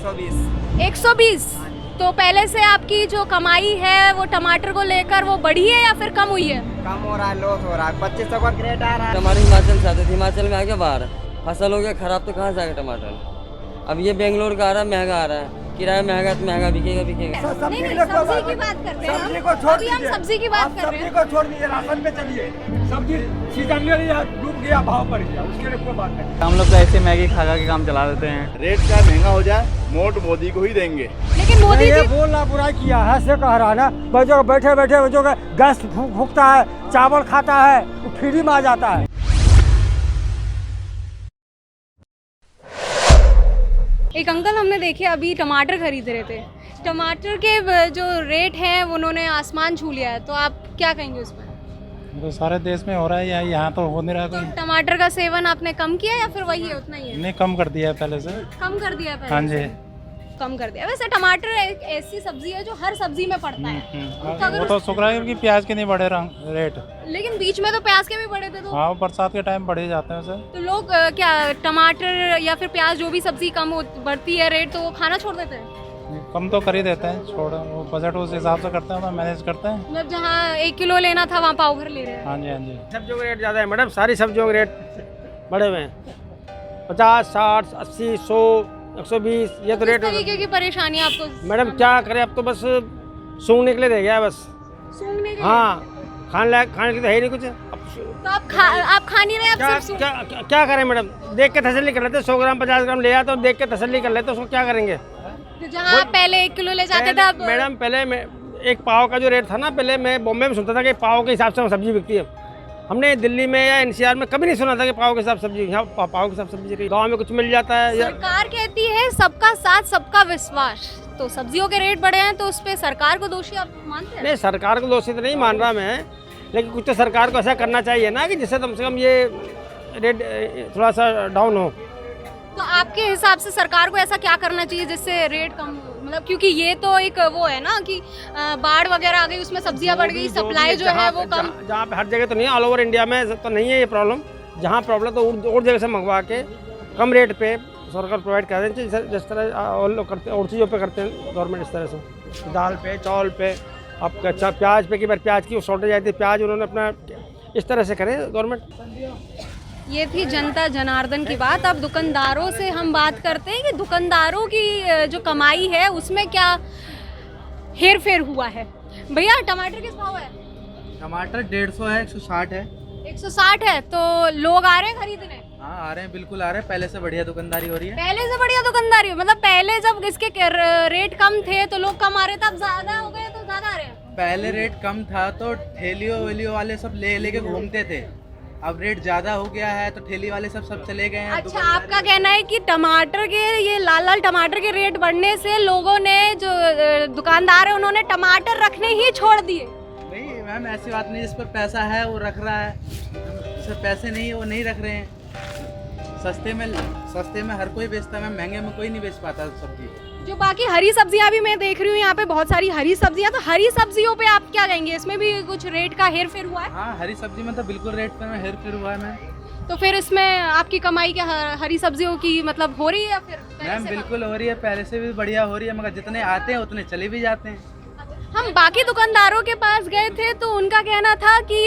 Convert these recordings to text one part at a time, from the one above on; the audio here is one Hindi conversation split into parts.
120। 120। तो पहले से आपकी जो कमाई है वो टमाटर को लेकर वो बढ़ी है या फिर कम हुई है? कम हो रहा है, लॉस हो रहा है। 2500 का क्रेट आ रहा है। हमारे हिमाचल से आते थे, हिमाचल में आ गया बाहर, फसल हो गया खराब तो कहाँ से आएगा टमाटर। अब ये बेंगलोर का आ रहा है, महंगा आ रहा है, किराया महंगा तो महंगा बिकेगा। नहीं, नहीं, सब्जी की बात करते हैं सब्जी हम। को छोड़ अभी हम दीजिए। सब्जी की बात आप कर रहे सब्जी हैं। को छोड़ दीजिए, राशन पे चलिए। सब्जी सीजन में या डूब गया, भाव बढ़ गया, उसके लिए कोई बात नहीं। हम लोग तो ऐसे मैगी खा खा के काम चला देते हैं। रेट क्या महंगा हो जाए, वोट मोदी को ही देंगे। लेकिन मोदी ये जी बोलना बुरा किया है, से कह रहा है ना। बच्चों बैठे बैठे बच्चों का गैस फूकता है, चावल खाता है, फ्री में आ जाता है। एक अंकल हमने देखे अभी टमाटर खरीद रहे थे, टमाटर के जो रेट हैं वो उन्होंने आसमान छू लिया है, तो आप क्या कहेंगे उस पर? तो सारे देश में हो रहा है, यहाँ तो हो नहीं रहा तो कोई। टमाटर का सेवन आपने कम किया या फिर वही है, उतना ही है? नहीं, कम कर दिया है पहले से। कम कर दिया पहले हाँ से? जी। कम कर दिया। वैसे टमाटर एक ऐसी सब्जी है जो हर सब्जी में पड़ता है। तो अगर वो तो शुक्र है कि प्याज के नहीं बढ़े रेट। लेकिन बीच में तो प्याज के भी बढ़े थे, तो हाँ, वो बरसात के टाइम बढ़े जाते हैं वैसे। तो लोग क्या टमाटर या फिर प्याज जो भी सब्जी कम बढ़ती है रेट, तो वो खाना छोड़ देते हैं? कम तो कर ही देते हैं, छोड़ वो बजट उस हिसाब से करते हैं, मैनेज करते हैं। मतलब जहाँ 1 किलो लेना था वहाँ पाव भर ले रहे हैं। हाँ जी, हाँ जी। सब्जियों का रेट ज़्यादा है मैडम, सारी सब्जियों के रेट बढ़े हुए हैं। 50, 60, 80, 100, 120, ये तो किस रेट। तरीके की परेशानी आपको? मैडम क्या करें, अब तो बस सूंघने के लिए रह गया है बस। सूंघने के लिए? हाँ, खाने के लिए तो है ही नहीं कुछ। तो आप खा नहीं रहे, आप क्या सिर्फ सूंघ- क्या क्या करें मैडम, देख के तसल्ली कर लेते। 100 ग्राम 50 ग्राम ले आते, तो देख के तसल्ली कर लेते, उसको क्या करेंगे। तो जहाँ आप पहले 1 किलो ले जाते थे, अब मैडम पहले एक पाव का जो रेट था ना, पहले मैं बॉम्बे में सुनता था कि पाव के हिसाब से सब्जी बिकती है। हमने दिल्ली में या एनसीआर में कभी नहीं सुना था कि पाव के हिसाब सब्जी, यहाँ पाव के हिसाब सब्जी गांव में कुछ मिल जाता है। सरकार कहती है सबका साथ सबका विश्वास, तो सब्जियों के रेट बढ़े हैं तो उस पे सरकार को दोषी आप मानते हैं? नहीं, सरकार को दोषी तो नहीं मान रहा मैं, लेकिन कुछ तो सरकार को ऐसा करना चाहिए ना कि जिससे कम से कम ये रेट थोड़ा सा डाउन हो। तो आपके हिसाब से सरकार को ऐसा क्या करना चाहिए जिससे रेट कम हो? मतलब क्योंकि ये तो एक वो है ना कि बाढ़ वगैरह आ गई, उसमें सब्जियां बढ़ गई, सप्लाई जो है वो कम। जहाँ पे हर जगह तो नहीं है, ऑल ओवर इंडिया में तो नहीं है ये प्रॉब्लम। जहाँ प्रॉब्लम तो और जगह से मंगवा के कम रेट पे सरकार प्रोवाइड कर देनी चाहिए, जिस तरह और लोग करते हैं, और चीज़ों पे करते हैं गवर्नमेंट इस तरह से। दाल पे, चावल पे, आपका अच्छा प्याज पे, कि बार प्याज की शॉर्टेज आई थी, प्याज उन्होंने अपना इस तरह से करे गवर्नमेंट। ये थी जनता जनार्दन की बात। अब दुकानदारों से हम बात करते हैं कि दुकानदारों की जो कमाई है उसमें क्या हेर फेर हुआ है। भैया टमाटर किस भाव है? टमाटर 150 है, 160 है। 160 है, तो लोग आ रहे हैं खरीदने? हाँ, आ रहे हैं, बिल्कुल आ रहे हैं। पहले से बढ़िया दुकानदारी हो रही है। पहले से बढ़िया दुकानदारी हो, मतलब पहले जब इसके रेट कम थे तो लोग कम आ रहे थे, अब ज्यादा हो गए तो ज्यादा आ रहे हैं। पहले रेट कम था तो ठेलियों वेलियों वाले सब ले लेके घूमते थे। अब रेट ज्यादा हो गया है तो ठेली वाले सब चले गए हैं। अच्छा, आपका कहना है कि टमाटर के ये लाल लाल टमाटर के रेट बढ़ने से लोगों ने जो दुकानदार है उन्होंने टमाटर रखने ही छोड़ दिए? नहीं मैम, ऐसी बात नहीं। जिस पर पैसा है वो रख रहा है, जिस पर पैसे नहीं है वो नहीं रख रहे हैं। सस्ते में हर कोई बेचता है मैम, महंगे में कोई नहीं बेच पाता सब्जी। जो बाकी हरी सब्जियां भी मैं देख रही हूँ यहाँ पे बहुत सारी हरी सब्जियां, तो हरी सब्जियों पे आप क्या कहेंगे? इसमें भी कुछ रेट का हेर फेर हुआ है? हाँ, हरी सब्जी में तो बिल्कुल रेट पर हेर फेर हुआ है मैम। तो फिर इसमें आपकी कमाई क्या हरी सब्जियों की मतलब हो रही है या फिर पहले मैम से कम? बिल्कुल हो रही है, पहले से भी बढ़िया हो रही है, मगर जितने आते हैं उतने चले भी जाते हैं। हम बाकी दुकानदारों के पास गए थे तो उनका कहना था कि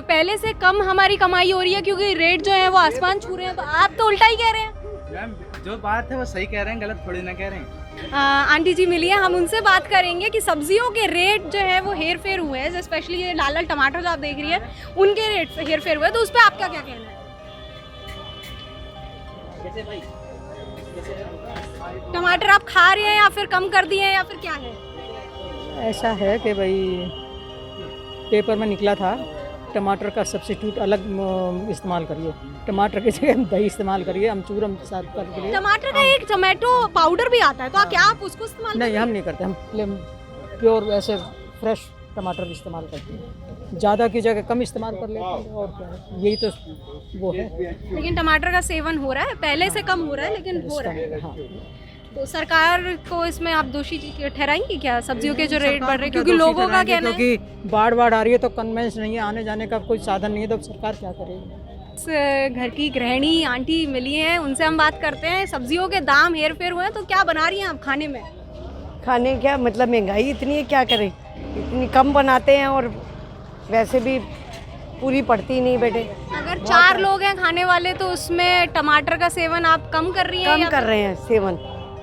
पहले से कम हमारी कमाई हो रही है क्योंकि रेट जो है वो आसमान छू रहे हैं, तो आप तो उल्टा ही कह रहे हैं। मैम जो बात है वो सही कह रहे हैं, गलत थोड़ी ना कह रहे हैं। आंटी जी मिली है, हम उनसे बात करेंगे कि सब्जियों के रेट जो है वो हेर फेर हुए हैं, स्पेशली ये लाल लाल टमाटर जो आप देख रही है उनके रेट हेर फेर हुए, तो उस पर आपका क्या कहना है? टमाटर आप खा रहे हैं या फिर कम कर दिए हैं या फिर क्या है? ऐसा है कि भाई पेपर में निकला था टमाटर का सब्स्टिट्यूट अलग इस्तेमाल करिए, टमाटर की जगह दही इस्तेमाल करिए, अमचूर हम साथ करिए। टमाटर का एक टमाटो पाउडर भी आता है, तो क्या आप उसको इस्तेमाल नहीं, हम नहीं करते, हम प्योर ऐसे फ्रेश टमाटर इस्तेमाल करते हैं, ज़्यादा की जगह कम इस्तेमाल कर लेते हैं, और क्या है, यही तो वो है। लेकिन टमाटर का सेवन हो रहा है, पहले से कम हो रहा है लेकिन हो रहा है। हाँ, तो सरकार को इसमें आप दोषी ठहराएंगे क्या, सब्जियों के जो रेट बढ़ रहे हैं? क्योंकि लोगों का कहना है क्योंकि बाढ़ आ रही है तो कन्वेंस नहीं है, आने जाने का कोई साधन नहीं है, तो सरकार क्या करेगी? घर की गृहिणी आंटी मिली हैं, उनसे हम बात करते हैं। सब्जियों के दाम हेर फेर हुए हैं, तो क्या बना रही हैं आप खाने में? खाने क्या मतलब महंगाई इतनी है, क्या करें, इतनी कम बनाते हैं और वैसे भी पूरी पड़ती नहीं बेटे। अगर 4 लोग हैं खाने वाले तो उसमें टमाटर का सेवन आप कम कर रही हैं? कम कर रहे हैं सेवन,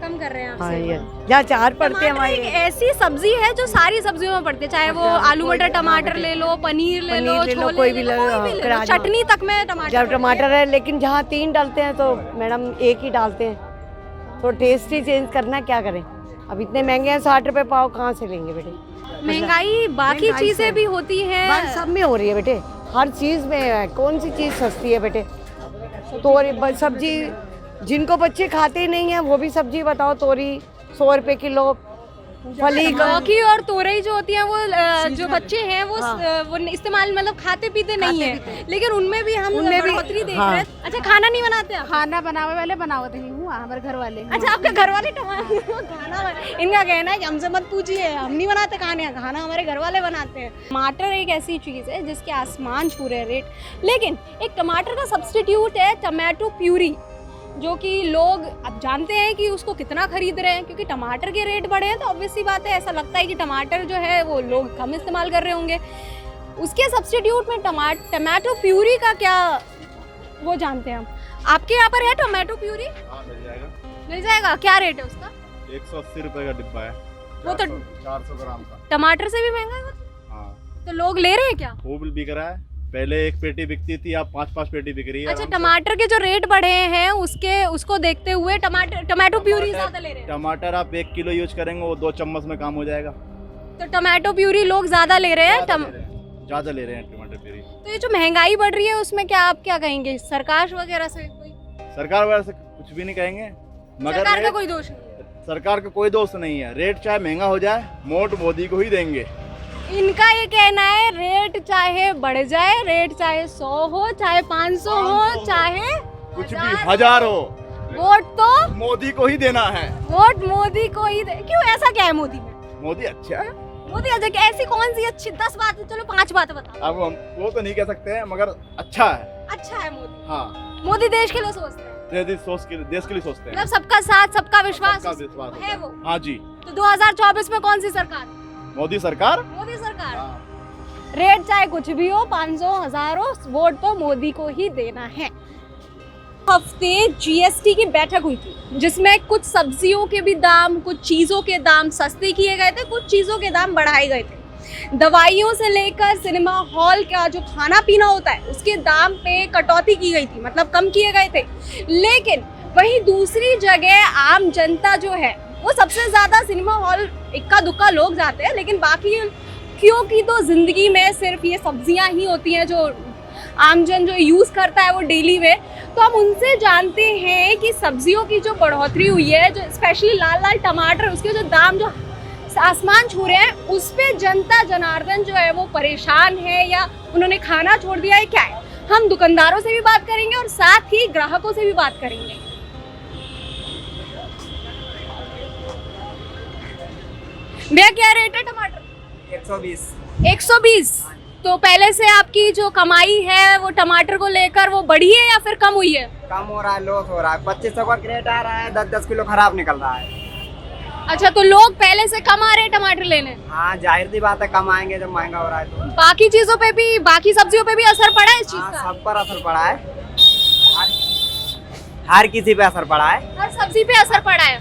कम कर रहे हैं आप हाँ सेवन। ये जहाँ 4 पड़ते हैं टमाटर हमारे। एक ऐसी सब्जी है जो सारी सब्जियों में पड़ती है, चाहे वो आलू मटर टमाटर ले लो, पनीर ले लो, छोले कोई भी ले लो, कोई भी ले लो, राजमा। चटनी तक में टमाटर जब टमाटर है, लेकिन जहाँ 3 डालते हैं तो मैडम 1 ही डालते हैं, तो टेस्ट ही चेंज करना, क्या करें। अब इतने महंगे हैं, 60 रुपए पाव कहाँ से लेंगे बेटे। महंगाई बाकी महंगाई चीजें से- भी होती हैं, सब में हो रही है बेटे, हर चीज़ में है। कौन सी चीज़ सस्ती है बेटे। तो सब्जी जिनको बच्चे खाते ही नहीं है वो भी सब्जी बताओ, तोरी 100 रुपए किलो, फली लौकी और तोरई जो होती है वो जो बच्चे हैं वो इस्तेमाल मतलब खाते पीते नहीं है, लेकिन उनमें भी हम बढ़ोतरी देख रहे हैं। अच्छा, खाना नहीं बनाते आप? खाना बनावे वाले बनावत नहीं हूँ, हमारे घर वाले। अच्छा, आपके घर वाले खाना इनका कहना है कि हमसे मत पूछिए, हम नहीं बनाते खाना हमारे घर वाले बनाते हैं। टमाटर एक ऐसी चीज़ है जिसके आसमान छू रहे रेट, लेकिन एक टमाटर का सब्स्टिट्यूट है टमाटो प्यूरी, जो कि लोग अब जानते हैं कि उसको कितना खरीद रहे हैं, क्योंकि टमाटर के रेट बढ़े हैं तो ऑब्वियस सी बात है, ऐसा लगता है कि टमाटर जो है वो लोग कम इस्तेमाल कर रहे होंगे। उसके सब्स्टिट्यूट में टमाटो प्यूरी का क्या वो जानते हैं हम। आपके यहाँ पर है टमाटो प्यूरी? हाँ मिल जाएगा। मिल जाएगा। क्या रेट है उसका? 180 रुपए का डिब्बा है, वो तो 400 ग्राम का। टमाटर से भी महंगा है वो तो? हाँ, तो लोग ले रहे हैं क्या? खूब बिक रहा है। पहले 1 पेटी बिकती थी, अब 5-5 पेटी बिक रही है। अच्छा, टमाटर के जो रेट बढ़े हैं उसको देखते हुए टमाटो प्यूरी ज्यादा ले रहे हैं। टमाटर आप 1 किलो यूज करेंगे वो 2 चम्मच में काम हो जाएगा। तो टमाटो प्यूरी लोग ज्यादा ले रहे हैं, ज्यादा ले रहे हैं टमाटर प्यूरी। तो ये जो महंगाई बढ़ रही है उसमें क्या आप क्या कहेंगे? सरकार वगैरह से कोई सरकार वगैरह से कुछ भी नहीं कहेंगे, मगर सरकार का कोई दोष नहीं? सरकार का कोई दोष नहीं है। रेट चाहे महंगा हो जाए, वोट मोदी को ही देंगे। इनका ये कहना है रेट चाहे बढ़ जाए, रेट चाहे 100 हो, चाहे 500 हो, चाहे कुछ भी 1000 हो, वोट तो मोदी को ही देना है। वोट मोदी को ही दे। क्यों, ऐसा क्या है मोदी में? मोदी अच्छा है। मोदी अच्छा, ऐसी कौन सी अच्छी 10 बात, चलो 5 बातें बताओ। अब हम वो तो नहीं कह सकते हैं, मगर अच्छा है। अच्छा है मोदी। हाँ, मोदी देश के लिए सोचते हैं, देश के लिए सोचते हैं। मतलब सबका साथ सबका विश्वास सबका विश्वास है वो। हाँ जी। तो 2024 में कौन सी सरकार? मोदी सरकार। मोदी सरकार। हाँ। रेट चाहे कुछ भी हो, 500 1000 हो, वोट तो मोदी को ही देना है। हफ्ते जीएसटी की बैठक हुई थी, जिसमें कुछ सब्जियों के भी दाम, कुछ चीज़ों के दाम सस्ते किए गए थे, कुछ चीज़ों के दाम बढ़ाए गए थे। दवाइयों से लेकर सिनेमा हॉल का जो खाना पीना होता है उसके दाम पे कटौती की गई थी, मतलब कम किए गए थे। लेकिन वहीं दूसरी जगह आम जनता जो है वो सबसे ज़्यादा सिनेमा हॉल इक्का दुक्का लोग जाते हैं, लेकिन बाकी क्योंकि तो ज़िंदगी में सिर्फ ये सब्जियां ही होती हैं जो आमजन जो यूज़ करता है वो डेली में। तो हम उनसे जानते हैं कि सब्जियों की जो बढ़ोतरी हुई है, जो स्पेशली लाल लाल टमाटर, उसके जो दाम जो आसमान छू रहे हैं, उस पे जनता जनार्दन जो है वो परेशान है या उन्होंने खाना छोड़ दिया है, क्या है। हम दुकानदारों से भी बात करेंगे और साथ ही ग्राहकों से भी बात करेंगे। भैया क्या रेट है टमाटर? 120। 120। तो पहले से आपकी जो कमाई है वो टमाटर को लेकर वो बढ़ी है या फिर कम हुई है? कम हो रहा है, लॉस हो रहा है। 2500 का क्रेट आ रहा है, 10-10 किलो खराब निकल रहा है। अच्छा, तो लोग पहले से कम आ रहे हैं टमाटर लेने? हाँ, जाहिर सी बात है, कम आएंगे जब महंगा हो रहा है तो। बाकी चीजों पे भी, बाकी सब्जियों पे भी असर पड़ा है इस चीज हाँ, का? सब पर असर पड़ा है, हर किसी पे असर पड़ा है। हर सब्जी पे असर पड़ा है।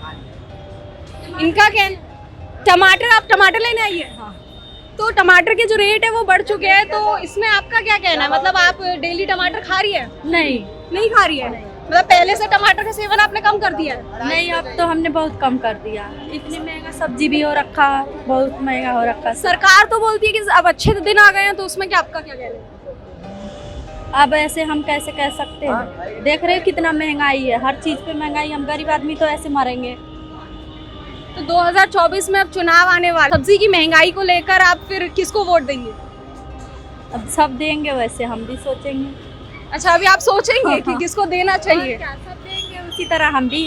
इनका कहना, टमाटर, आप टमाटर लेने आई है? हाँ। तो टमाटर के जो रेट है वो बढ़ चुके हैं, तो इसमें आपका क्या कहना है? मतलब आप डेली टमाटर खा रही है? नहीं खा रही है। मतलब पहले से टमाटर का सेवन आपने कम कर दिया है? नहीं, अब तो हमने बहुत कम कर दिया। इतनी महंगा सब्जी भी हो रखा, बहुत महंगा हो रखा। सरकार तो बोलती है कि अब अच्छे दिन आ गए हैं, तो उसमें क्या आपका क्या कहना है? अब ऐसे हम कैसे कह सकते हैं, देख रहे हो कितना महंगाई है, हर चीज पे महंगाई, हम गरीब आदमी तो ऐसे मरेंगे। तो 2024 में अब चुनाव आने वाले, सब्जी की महंगाई को लेकर आप फिर किसको वोट देंगे? अब सब देंगे, वैसे हम भी सोचेंगे। अच्छा, अभी आप सोचेंगे कि किसको देना चाहिए? क्या सब देंगे, उसी तरह हम भी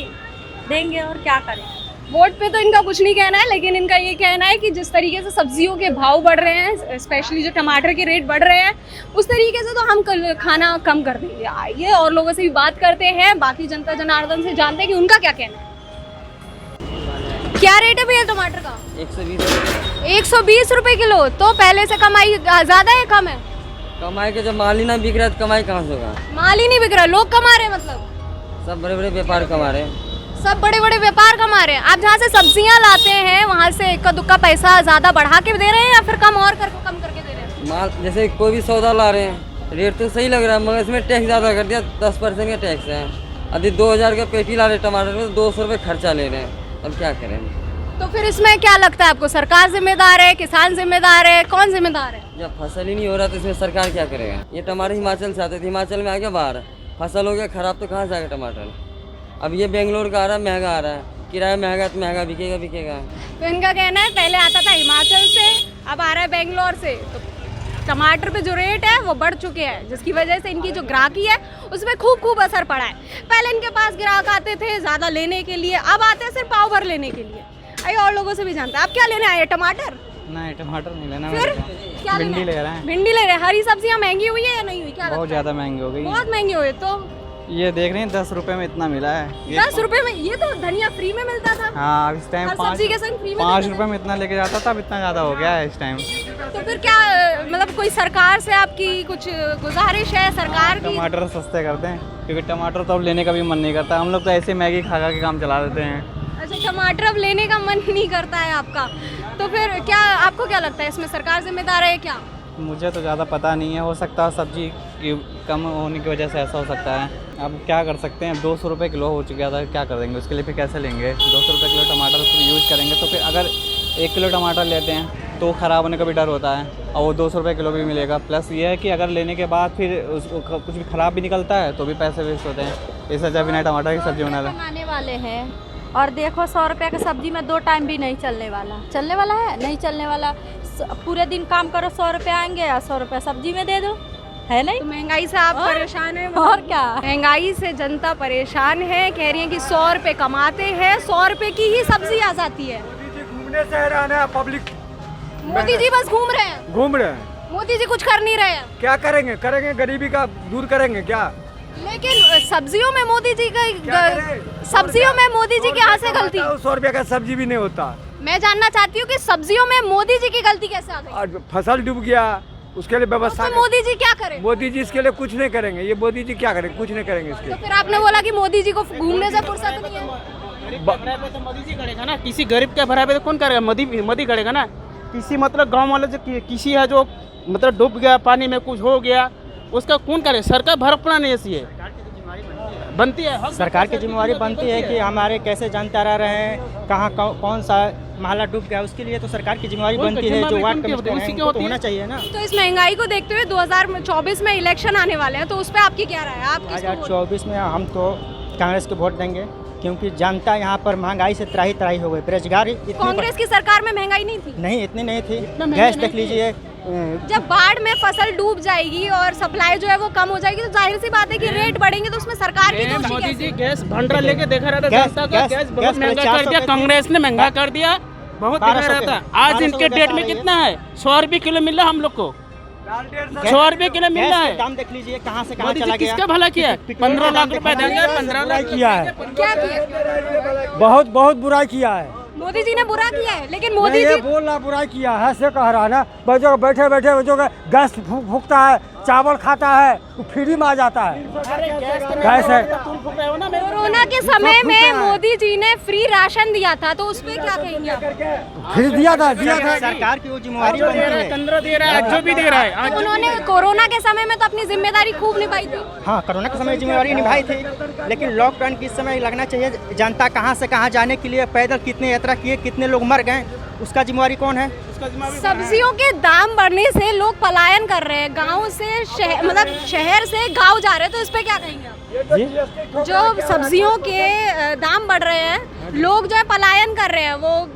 देंगे, और क्या करें। वोट पे तो इनका कुछ नहीं कहना है, लेकिन इनका ये कहना है कि जिस तरीके से सब्जियों के भाव बढ़ रहे हैं, स्पेशली जो टमाटर के रेट बढ़ रहे हैं, उस तरीके से तो हम खाना कम कर देंगे। आइए और लोगों से भी बात करते हैं, बाकी जनता जनार्दन से जानते हैं कि उनका क्या कहना है। क्या रेट है भैया टमाटर का? 120 रुपए किलो। तो पहले से कमाई ज्यादा है कम है? कमाई के जब माल ही ना बिक रहा है तो कमाई कहाँ से होगा? माल ही नहीं बिक रहा, लोग कमा रहे हैं, मतलब सब बड़े बड़े व्यापार कमा रहे हैं। सब बड़े बड़े व्यापार कमा रहे हैं। आप जहाँ से सब्जियाँ लाते हैं वहाँ से इक्का दुक्का पैसा ज्यादा बढ़ा के दे रहे हैं या फिर कम करके दे रहे हैं? माल जैसे कोई भी सौदा ला रहे हैं, रेट तो सही लग रहा है, मगर इसमें टैक्स ज़्यादा कर दिया, 10% का टैक्स है। अभी 2000 का पेटी ला रहे टमाटर में, 200 रुपये खर्चा ले रहे हैं, अब क्या करें? तो फिर इसमें क्या लगता है आपको, सरकार जिम्मेदार है, किसान जिम्मेदार है, कौन जिम्मेदार है? जब फसल ही नहीं हो रहा तो इसमें सरकार क्या करेगा? ये टमाटर हिमाचल से आते थे, हिमाचल में आ गया बाहर, फसल हो गया खराब तो कहाँ से आएगा टमाटर? अब ये बेंगलोर का आ रहा है, महंगा आ रहा है, किराया महंगा तो महंगा बिकेगा। तो इनका कहना है पहले आता था हिमाचल से, अब आ रहा है बेंगलोर से, तो टमाटर पे जो रेट है वो बढ़ चुके हैं, जिसकी वजह से इनकी जो ग्राहकी है उसमें खूब असर पड़ा है। पहले इनके पास ग्राहक आते थे ज़्यादा लेने के लिए, अब आते हैं सिर्फ पाव भर लेने के लिए। आइए और लोगों से भी जानते हैं। आप क्या लेने आए? टमाटर? नहीं, टमाटर नहीं लेना। फिर क्या भिंडी ले रहे हैं। भिंडी ले रहे हैं। हरी सब्जियां महंगी हुई है या नहीं हुई? क्या बहुत ज़्यादा महंगी हो गई। बहुत महंगी हुई। तो ये देख रहे हैं 10 रुपए में इतना मिला है। 10 रुपए में? ये तो धनिया फ्री में मिलता था। हाँ, इस टाइम 5 रुपए में इतना लेके जाता था, अब इतना ज़्यादा हो गया है इस टाइम। तो फिर क्या मतलब कोई सरकार से आपकी कुछ गुजारिश है? सरकार की टमाटर सस्ते कर दें, क्योंकि टमाटर तो अब लेने का भी मन नहीं करता। हम लोग तो ऐसे मैगी खा के काम चला देते हैं। अच्छा, टमाटर अब लेने का मन नहीं करता है आपका, तो फिर क्या आपको क्या लगता है इसमें सरकार जिम्मेदार है क्या? मुझे तो ज़्यादा पता नहीं है, हो सकता है सब्जी की कम होने की वजह से ऐसा हो सकता है। अब क्या कर सकते हैं, 200 रुपये किलो हो चुका था, क्या कर देंगे उसके लिए? फिर कैसे लेंगे? 200 रुपये किलो टमाटर यूज़ करेंगे तो फिर अगर 1 किलो टमाटर लेते हैं तो ख़राब होने का भी डर होता है, और वो 200 रुपये किलो भी मिलेगा। प्लस ये है कि अगर लेने के बाद फिर उसको कुछ भी ख़राब भी निकलता है तो भी पैसे वेस्ट होते हैं। इससे अच्छा बिना टमाटर की सब्जी बनाने वाले हैं। और देखो 100 रुपये की सब्जी में 2 टाइम भी नहीं चलने वाला है, नहीं चलने वाला। पूरे दिन काम करो, 100 रुपये आएंगे और 100 रुपये सब्जी में दे दो, है नहीं? तो महंगाई से आप परेशान हैं? और क्या, महंगाई से जनता परेशान है। कह रही है कि 100 रुपये कमाते हैं, 100 रुपये की ही सब्जी आ जाती है। घूमने से हैरान है पब्लिक। मोदी जी बस घूम रहे हैं। मोदी जी कुछ कर नहीं रहे हैं। क्या करेंगे? गरीबी का दूर करेंगे क्या? लेकिन सब्जियों में मोदी जी की यहाँ से गलती? 100 रुपये का सब्जी भी नहीं होता। मैं जानना चाहती हूँ कि सब्जियों में मोदी जी की गलती कैसे आ गई? फसल डूब गया, उसके लिए व्यवस्था। तो मोदी जी क्या करें? मोदी जी इसके लिए कुछ नहीं करेंगे। ये मोदी जी क्या करेंगे? कुछ नहीं करेंगे इसके। तो फिर आपने बोला कि मोदी जी को घूमने से फुर्सत नहीं है। तो मोदी जी करेगा ना, किसी गरीब के भरा पे तो कौन करेगा? मोदी करेगा ना। किसी मतलब गांव वाले जो किसी है जो मतलब डूब गया पानी में, कुछ हो गया, उसका कौन करे? सरकार भरपना नहीं है, बनती है। सरकार की जिम्मेवारी बनती है कि हमारे कैसे जानते रहे हैं कहाँ कौन सा महला डूब गया, उसके लिए तो सरकार की जिम्मेवारी बनती है। जो वार्ड कमिश्नर हैं उनको तो होना चाहिए ना। तो इस महंगाई को देखते हुए 2024 में इलेक्शन आने वाले हैं, तो उस पर आपकी क्या राय है? आप 2024 में हम तो कांग्रेस को वोट देंगे, क्योंकि जनता यहाँ पर महंगाई से त्राही हो गई। बेरोजगारी कांग्रेस की सरकार में महंगाई नहीं थी? नहीं, इतनी नहीं थी। गैस देख लीजिए, जब बाढ़ में फसल डूब जाएगी और सप्लाई जो है वो कम हो जाएगी तो जाहिर सी बात है कि रेट बढ़ेंगे, तो उसमें सरकार की दोषी मोदी जी गैस भंडारा लेके देखा रहा था, जनता का गैस बहुत महंगा कर दिया, कांग्रेस ने महंगा कर दिया, बहुत दिखा रहा था। आज इनके डेट में कितना है? 100 रुपये किलो मिल रहा है हम लोग को, 100 रुपये किलो मिल रहा है। दाम देख लीजिए कहाँ से कहाँ चला गया। किसका भला किया? 15 लाख रुपए देंगे, 15 लाख किया है। क्या किया? बहुत बुराई किया है। मोदी जी ने बुरा किया है, लेकिन मोदी जी बोल रहा बुराई किया है, से कह रहा ना। बच्चों बैठे बच्चों का गैस फूकता है, चावल खाता है, तो फ्री में आ जाता है। गैस है। कोरोना के समय में मोदी जी ने फ्री राशन दिया था, तो उस पर क्या कहेंगे? फ्री दिया था। सरकार की वो जिम्मेवारी बनती है। केंद्र दे रहा है, जो भी दे रहा है। तो उन्होंने कोरोना के समय में तो अपनी जिम्मेदारी खूब निभाई थी। हाँ, कोरोना के समय जिम्मेवारी निभाई थी, लेकिन लॉकडाउन के समय लगना चाहिए। जनता कहाँ से कहाँ जाने के लिए पैदल कितने यात्रा किए, कितने लोग मर गए, उसका जिम्मेवारी कौन है? सब्जियों के दाम बढ़ने से लोग पलायन कर रहे हैं, गांव से मतलब शहर से गांव जा रहे हैं, तो इस पे क्या कहेंगे? जो सब्जियों के दाम बढ़ रहे हैं, लोग जो है पलायन कर रहे हैं, वो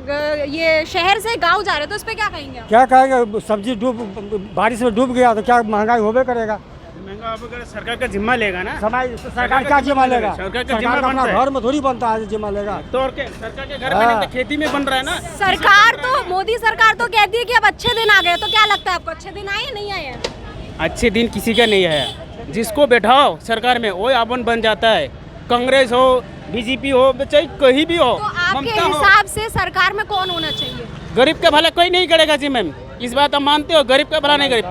ये शहर से गांव जा रहे हैं, तो इस पे क्या कहेंगे? क्या कहेंगे? सब्जी बारिश में डूब गया तो क्या महंगाई होबे करेगा? महंगा वगैरह सरकार का जिम्मा लेगा ना। सरकार क्या जिम्मा लेगा? सरकार का जिम्मा बनता है। घर में थोड़ी बनता है जिम्मा लेगा। तो और क्या, सरकार के घर में नहीं तो खेती में बन रहा है ना। सरकार तो मोदी सरकार तो कहती है कि अब अच्छे दिन आ गए, तो क्या लगता है आपको अच्छे दिन आए नहीं आए? अच्छे दिन किसी का नहीं है, जिसको बैठाओ सरकार में वो अपन बन जाता है। कांग्रेस हो, बीजेपी हो, चाहे कहीं भी हो, तो आपके ममता हो। हिसाब से सरकार में कौन होना चाहिए? गरीब का भला कोई नहीं करेगा जी मैम, इस बात हम मानते हो। गरीब का भला नहीं करे,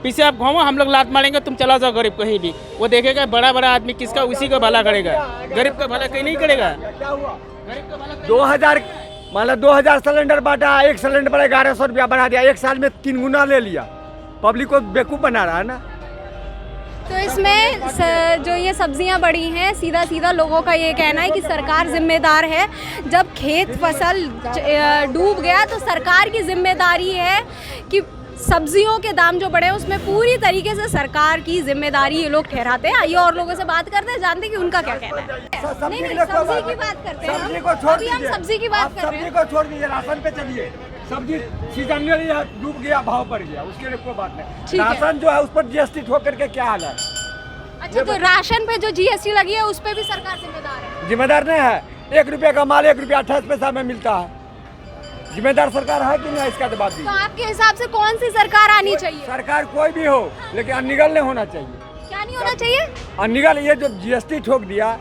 पीछे आप घूमो, हम लोग लात मारेंगे, तुम चला जाओ गरीब कहीं भी, वो देखेगा बड़ा बड़ा आदमी किसका, उसी का भला करेगा। गरीब का भला कोई नहीं करेगा। गरीब का भला 2000 मतलब 2000 सिलेंडर बांटा, एक सिलेंडर पर 1100 रुपया बढ़ा दिया, एक साल में 3 गुना ले लिया। पब्लिक को बेवकूफ़ बना रहा है ना। तो इसमें जो ये सब्जियां बढ़ी हैं, सीधा सीधा लोगों का ये कहना है कि सरकार जिम्मेदार है। जब खेत फसल डूब गया तो सरकार की जिम्मेदारी है कि सब्जियों के दाम जो बढ़े उसमें पूरी तरीके से सरकार की जिम्मेदारी ये लोग ठहराते हैं। आइए और लोगों से बात करते हैं, जानते हैं कि उनका क्या कहना है। नहीं, सब्जी की बात करते हैं। सब्जी को छोड़ अभी हम सब्जी की बात कर रहे हैं। सब्जी को छोड़ दीजिए, राशन पे चलिए। सब्जी सीजनली डूब गया, भाव बढ़ गया, उसके लिए कोई बात नहीं। राशन जो है उस पर जीएसटी ठोक करके क्या हाल है? अच्छा, तो राशन पे जो जीएसटी लगी है उस पे भी सरकार जिम्मेदार है? जिम्मेदार नहीं है। 1 रुपये का माल 1 रुपया 28 पैसा में मिलता है। जिम्मेदार सरकार है कि नहीं, इसका जवाब दीजिए। तो आपके हिसाब से कौन सी सरकार आनी चाहिए? सरकार कोई भी हो, लेकिन अननिगल नहीं होना चाहिए। क्या नहीं होना चाहिए? अननिगल। ये जो जीएसटी ठोक दिया,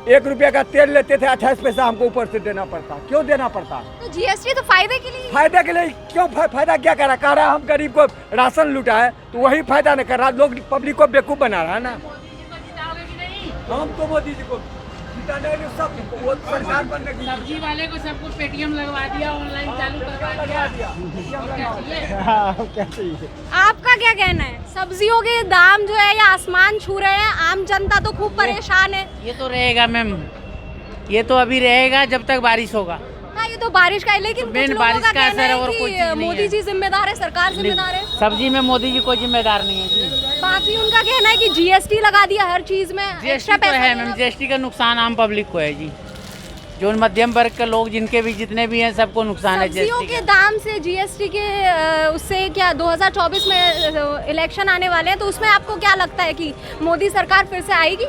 1 रुपये का तेल लेते थे, 28 पैसा हमको ऊपर से देना पड़ता। क्यों देना पड़ता? तो जीएसटी तो फायदे के लिए। फायदे के लिए क्यों? फायदा क्या कर रहा? कह रहा हम गरीब को राशन लूटा है, तो वही फायदा नहीं कर रहा, लोग पब्लिक को बेवकूफ़ बना रहा है ना। हम तो मोदी जी को सब वो सरकार बनने की। सब्जी वाले को सबको पेटीएम लगवा दिया, ऑनलाइन चालू करवा दिया। क्या चाहिए? आपका क्या कहना है? सब्जियों के दाम जो है ये आसमान छू रहे हैं, आम जनता तो खूब परेशान है। ये तो रहेगा मैम, ये तो अभी रहेगा जब तक बारिश होगा। हाँ, ये तो बारिश का है, लेकिन कुछ लोगों बारिश का का कहना असर है और कोई कि चीज़ नहीं मोदी है। जी जिम्मेदार है, सरकार जिम्मेदार है। सब्जी में मोदी जी कोई जिम्मेदार नहीं है जी। बाकी उनका कहना है कि जीएसटी लगा दिया हर चीज में, जीएसटी तो है मैम, जीएसटी का नुकसान आम पब्लिक को है जी। जो मध्यम वर्ग के लोग जिनके भी जितने भी हैं सबको नुकसान है सब्जियों जीएसटी के दाम से, जीएसटी के उससे क्या 2024 में इलेक्शन आने वाले हैं, तो उसमें आपको क्या लगता है कि मोदी सरकार फिर से आएगी?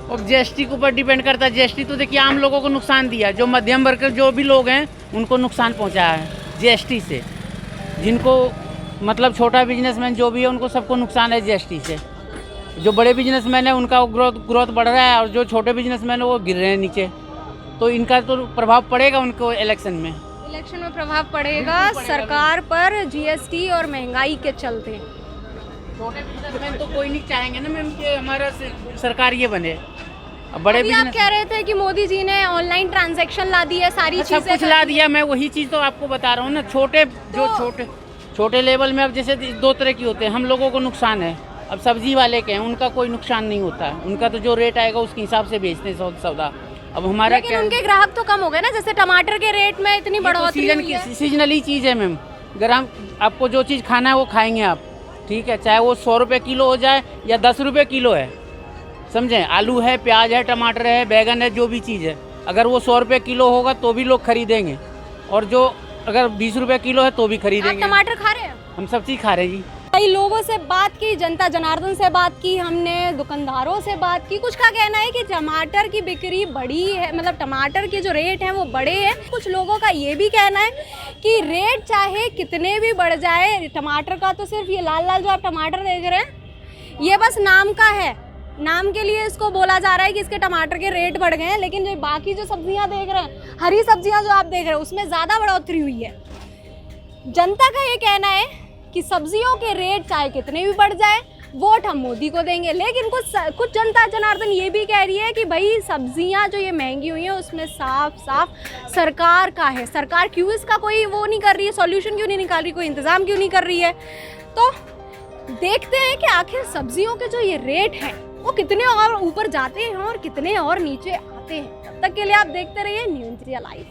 अब जीएसटी के ऊपर डिपेंड करता है। जीएसटी तो देखिए आम लोगों को नुकसान दिया, जो मध्यम वर्ग के जो भी लोग हैं उनको नुकसान पहुंचाया है जीएसटी से। जिनको मतलब छोटा बिजनेसमैन जो भी है उनको सबको नुकसान है जीएसटी से। जो बड़े बिजनेसमैन है उनका ग्रोथ बढ़ रहा है, और जो छोटे बिजनेसमैन है वो गिर रहे हैं नीचे। तो इनका तो प्रभाव पड़ेगा उनको इलेक्शन में। इलेक्शन में प्रभाव पड़ेगा सरकार पर जीएसटी और महंगाई के चलते। छोटे बिजनेसमैन तो कोई नहीं चाहेंगे ना मैम कि हमारा सरकार ये बने। बड़े अभी आप कह रहे थे कि मोदी जी ने ऑनलाइन ट्रांजैक्शन ला दी है, सारी चीजें सब कुछ ला दिया। मैं वही चीज़ तो आपको बता रहा हूँ ना। छोटे लेवल में अब जैसे 2 तरह की होते हैं, हम लोगों को नुकसान है। अब सब्जी वाले के हैं उनका कोई नुकसान नहीं होता है, उनका तो जो रेट आएगा उसके हिसाब से बेचते हैं सौदा। अब हमारा लेकिन उनके ग्राहक तो कम हो गए ना, जैसे टमाटर के रेट में इतनी बढ़ोतरी हुई है। सीजनली चीज़ है मैम। अगर हम आपको जो चीज़ खाना है वो खाएंगे आप, ठीक है, चाहे वो 100 रुपये किलो हो जाए या 10 रुपये किलो है, समझें। आलू है, प्याज है, टमाटर है, बैगन है, जो भी चीज़ है, अगर वो 100 रुपये किलो होगा तो भी लोग खरीदेंगे, और जो अगर 20 रुपये किलो है तो भी खरीदेंगे। आप टमाटर खा रहे हैं? हम सब चीज़ खा रहे हैं जी। कई लोगों से बात की, जनता जनार्दन से बात की हमने, दुकानदारों से बात की। कुछ का कहना है कि टमाटर की बिक्री बढ़ी है, मतलब टमाटर के जो रेट हैं वो बढ़े हैं। कुछ लोगों का ये भी कहना है कि रेट चाहे कितने भी बढ़ जाए, टमाटर का तो सिर्फ ये लाल लाल जो आप टमाटर देख रहे हैं ये बस नाम का है, नाम के लिए इसको बोला जा रहा है कि इसके टमाटर के रेट बढ़ गए हैं, लेकिन जो बाकी जो सब्जियां देख रहे हैं, हरी सब्जियां जो आप देख रहे हैं, उसमें ज़्यादा बढ़ोतरी हुई है। जनता का ये कहना है कि सब्जियों के रेट चाहे कितने भी बढ़ जाए, वोट हम मोदी को देंगे। लेकिन कुछ जनता जनार्दन ये भी कह रही है कि भाई सब्जियां जो ये महंगी हुई हैं उसमें साफ साफ सरकार का है। सरकार क्यों इसका कोई वो नहीं कर रही है, सॉल्यूशन क्यों नहीं निकाल रही, कोई इंतज़ाम क्यों नहीं कर रही है। तो देखते हैं कि आखिर सब्जियों के जो ये रेट हैं वो कितने और ऊपर जाते हैं और कितने और नीचे आते हैं। तब तक के लिए आप देखते रहिए न्यूज़ इंडिया लाइव।